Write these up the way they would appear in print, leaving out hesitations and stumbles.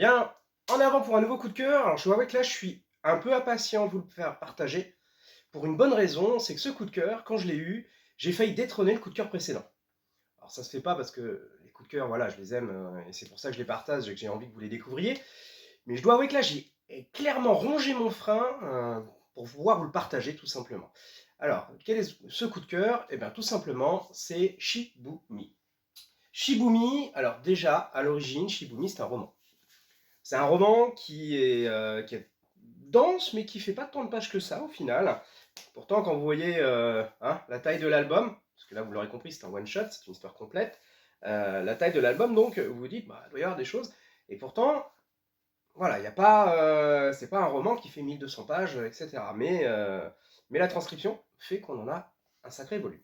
Bien, en avant pour un nouveau coup de cœur. Alors je dois avouer que là, je suis un peu impatient de vous le faire partager, pour une bonne raison, c'est que ce coup de cœur, quand je l'ai eu, j'ai failli détrôner le coup de cœur précédent. Alors ça se fait pas parce que les coups de cœur, voilà, je les aime, et c'est pour ça que je les partage et que j'ai envie que vous les découvriez. Mais je dois avouer que là, j'ai clairement rongé mon frein, pour pouvoir vous le partager tout simplement. Alors, quel est ce coup de cœur? Eh bien tout simplement, c'est Shibumi. Shibumi, alors déjà, à l'origine, Shibumi, c'est un roman. C'est un roman qui est dense, mais qui fait pas tant de pages que ça au final. Pourtant, quand vous voyez hein, la taille de l'album, parce que là vous l'aurez compris, c'est un one-shot, c'est une histoire complète, la taille de l'album, donc vous vous dites, bah, il doit y avoir des choses. Et pourtant, voilà, il y a pas, c'est pas un roman qui fait 1200 pages, etc. Mais la transcription fait qu'on en a un sacré volume.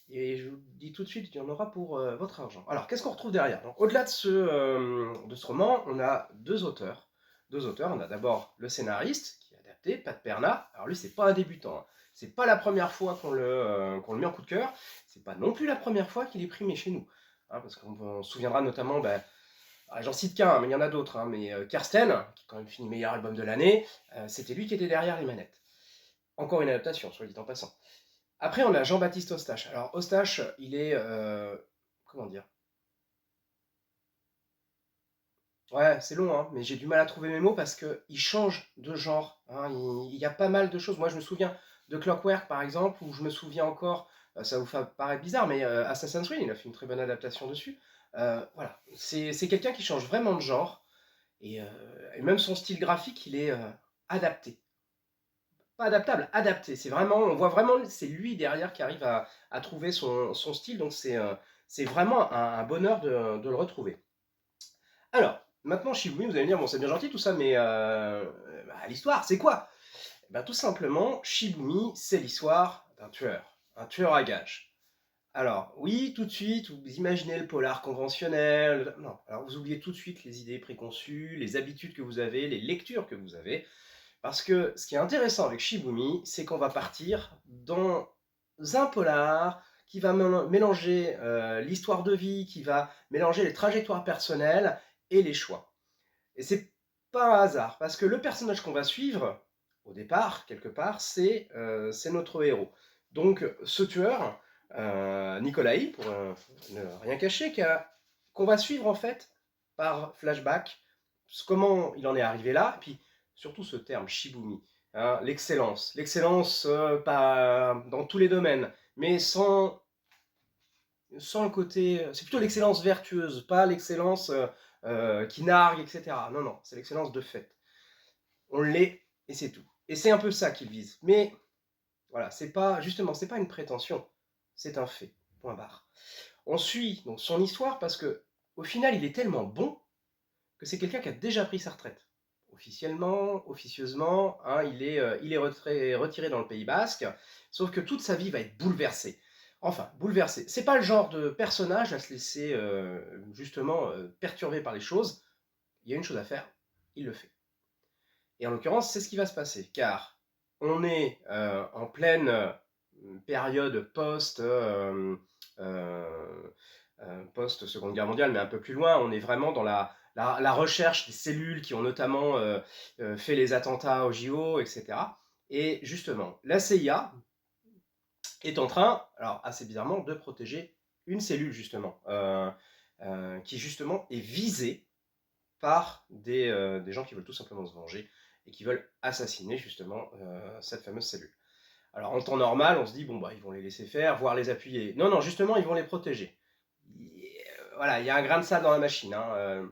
Et je vous dis tout de suite qu'il y en aura pour votre argent. Alors, qu'est-ce qu'on retrouve derrière? Donc, au-delà de ce roman, on a deux auteurs. Deux auteurs. On a d'abord le scénariste qui a adapté, Pat Perna. Alors lui, c'est pas un débutant, hein. C'est pas la première fois qu'on le met en coup de cœur. C'est pas non plus la première fois qu'il est primé chez nous. Hein, parce qu'on se souviendra notamment, ben, j'en cite qu'un, mais il y en a d'autres. Hein, mais Karsten, qui a quand même fini meilleur album de l'année, c'était lui qui était derrière les manettes. Encore une adaptation, soit dit en passant. Après, on a Jean-Baptiste Eustache. Alors, Eustache, il est. Comment dire? Ouais, c'est long, hein, mais j'ai du mal à trouver mes mots parce qu'il change de genre. Hein, il y a pas mal de choses. Moi, je me souviens de Clockwork, par exemple, où je me souviens encore, ça vous fait paraître bizarre, mais Assassin's Creed, il a fait une très bonne adaptation dessus. Voilà, c'est quelqu'un qui change vraiment de genre, et, et même son style graphique, il est adapté. Pas adaptable, adapté. C'est vraiment, on voit vraiment, c'est lui derrière qui arrive à trouver son style, donc c'est vraiment un bonheur de le retrouver. Alors, maintenant, Shibumi, vous allez me dire, bon, c'est bien gentil tout ça, mais bah, l'histoire, c'est quoi? Eh ben, tout simplement, Shibumi, c'est l'histoire d'un tueur, un tueur à gages. Alors, oui, tout de suite, vous imaginez le polar conventionnel. Non, alors vous oubliez tout de suite les idées préconçues, les habitudes que vous avez, les lectures que vous avez. Parce que ce qui est intéressant avec Shibumi, c'est qu'on va partir dans un polar qui va mélanger l'histoire de vie, qui va mélanger les trajectoires personnelles et les choix. Et c'est pas un hasard, parce que le personnage qu'on va suivre, au départ, quelque part, c'est notre héros. Donc ce tueur, Nikolai, pour ne rien cacher, qu'on va suivre en fait par flashback, comment il en est arrivé là, et puis surtout ce terme Shibumi, hein, l'excellence. L'excellence pas dans tous les domaines, mais sans le côté. C'est plutôt l'excellence vertueuse, pas l'excellence qui nargue, etc. Non, non, c'est l'excellence de fait. On l'est et c'est tout. Et c'est un peu ça qu'il vise. Mais voilà, c'est pas justement, c'est pas une prétention, c'est un fait. Point barre. On suit donc son histoire parce que au final, il est tellement bon que c'est quelqu'un qui a déjà pris sa retraite. Officiellement, officieusement, hein, il est retiré dans le Pays Basque, sauf que toute sa vie va être bouleversée. Enfin, bouleversée. C'est pas le genre de personnage à se laisser justement perturber par les choses. Il y a une chose à faire, il le fait. Et en l'occurrence, c'est ce qui va se passer, car on est en pleine période euh, post-Seconde Guerre mondiale, mais un peu plus loin, on est vraiment dans la recherche des cellules qui ont notamment fait les attentats au JO, etc. Et justement, la CIA est en train, alors assez bizarrement, de protéger une cellule, justement, qui justement est visée par des gens qui veulent tout simplement se venger et qui veulent assassiner justement cette fameuse cellule. Alors en temps normal, on se dit, bon, bah, ils vont les laisser faire, voire les appuyer. Non, non, justement, ils vont les protéger. Voilà, il y a un grain de sable dans la machine. Hein.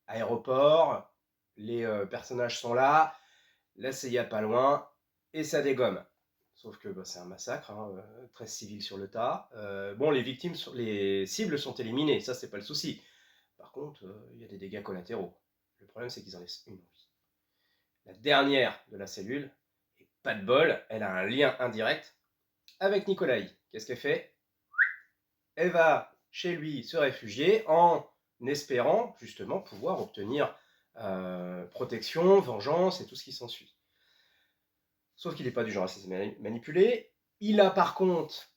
Aéroport, les personnages sont là, la CIA pas loin, et ça dégomme. Sauf que bah, c'est un massacre, hein, 13 civils sur le tas. Bon, les victimes, les cibles sont éliminées, ça c'est pas le souci. Par contre, il y a des dégâts collatéraux. Le problème, c'est qu'ils en laissent une en vie. La dernière de la cellule, et pas de bol, elle a un lien indirect avec Nikolai. Qu'est-ce qu'elle fait? Elle va chez lui se réfugier en espérant justement pouvoir obtenir protection, vengeance et tout ce qui s'ensuit. Sauf qu'il n'est pas du genre à se laisser manipuler. Il a par contre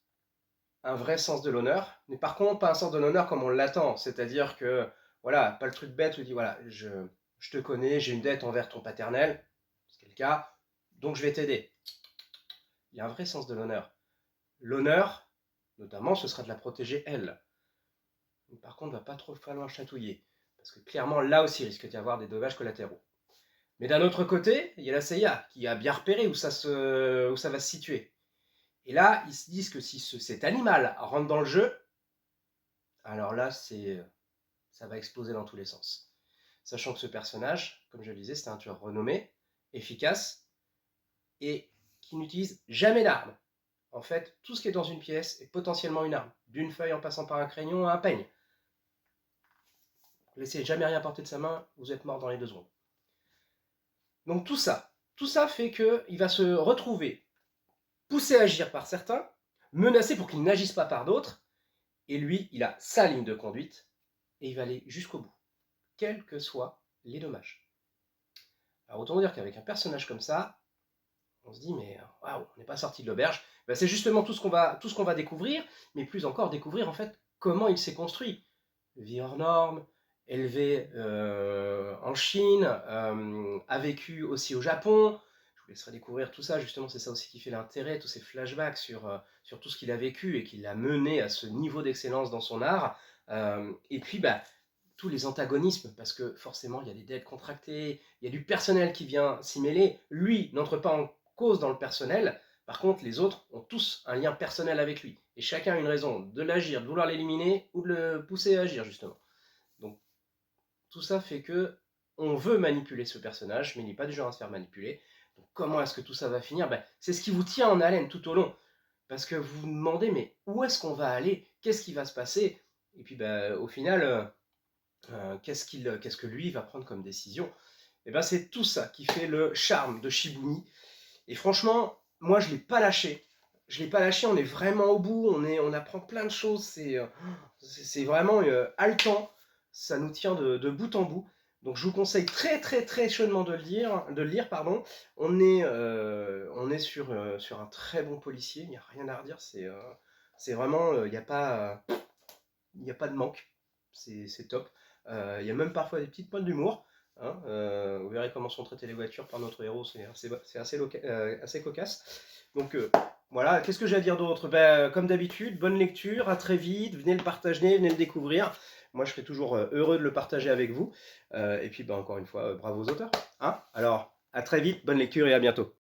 un vrai sens de l'honneur, mais par contre pas un sens de l'honneur comme on l'attend. C'est-à-dire que, voilà, pas le truc bête où il dit, voilà, je te connais, j'ai une dette envers ton paternel, c'est le cas, donc je vais t'aider. Il y a un vrai sens de l'honneur. L'honneur, notamment, ce sera de la protéger elle. Par contre, il ne va pas trop falloir chatouiller, parce que clairement, là aussi, il risque d'y avoir des dommages collatéraux. Mais d'un autre côté, il y a la CIA qui a bien repéré où ça va se situer. Et là, ils se disent que si cet animal rentre dans le jeu, alors là, ça va exploser dans tous les sens. Sachant que ce personnage, comme je le disais, c'est un tueur renommé, efficace, et qui n'utilise jamais d'armes. En fait, tout ce qui est dans une pièce est potentiellement une arme, d'une feuille en passant par un crayon à un peigne. Laissez jamais rien porter de sa main, vous êtes mort dans les 2 secondes. Donc tout ça fait qu'il va se retrouver poussé à agir par certains, menacé pour qu'il n'agisse pas par d'autres, et lui, il a sa ligne de conduite, et il va aller jusqu'au bout, quels que soient les dommages. Alors autant dire qu'avec un personnage comme ça, on se dit mais waouh, on n'est pas sorti de l'auberge. Ben, c'est justement tout ce qu'on va découvrir, mais plus encore découvrir en fait comment il s'est construit. Vie hors norme, élevé en Chine, a vécu aussi au Japon. Je vous laisserai découvrir tout ça, justement, c'est ça aussi qui fait l'intérêt, tous ces flashbacks sur tout ce qu'il a vécu et qui l'a mené à ce niveau d'excellence dans son art. Et puis, bah, tous les antagonismes, parce que forcément, il y a des dettes contractées, il y a du personnel qui vient s'y mêler. Lui n'entre pas en cause dans le personnel, par contre, les autres ont tous un lien personnel avec lui. Et chacun a une raison de l'agir, de vouloir l'éliminer ou de le pousser à agir, justement. Donc, tout ça fait que on veut manipuler ce personnage, mais il n'est pas du genre à se faire manipuler. Donc, comment est-ce que tout ça va finir? Ben, c'est ce qui vous tient en haleine tout au long. Parce que vous vous demandez, mais où est-ce qu'on va aller? Qu'est-ce qui va se passer? Et puis, ben, au final, qu'est-ce que lui va prendre comme décision? Et ben, c'est tout ça qui fait le charme de Shibumi. Et franchement, moi, je ne l'ai pas lâché. Je ne l'ai pas lâché, on est vraiment au bout, on apprend plein de choses, c'est vraiment haletant, ça nous tient de bout en bout. Donc je vous conseille très très très chaudement de le lire, pardon. On est sur un très bon policier, il n'y a rien à redire, c'est vraiment, il n'y a pas de manque, c'est top. Il y a même parfois des petites pointes d'humour. Hein, vous verrez comment sont traitées les voitures par notre héros, c'est assez cocasse. Donc voilà, qu'est-ce que j'ai à dire d'autre? Ben, comme d'habitude, bonne lecture, à très vite, venez le partager, venez le découvrir. Moi je serai toujours heureux de le partager avec vous. Et puis ben, encore une fois, bravo aux auteurs. Hein, alors, à très vite, bonne lecture et à bientôt.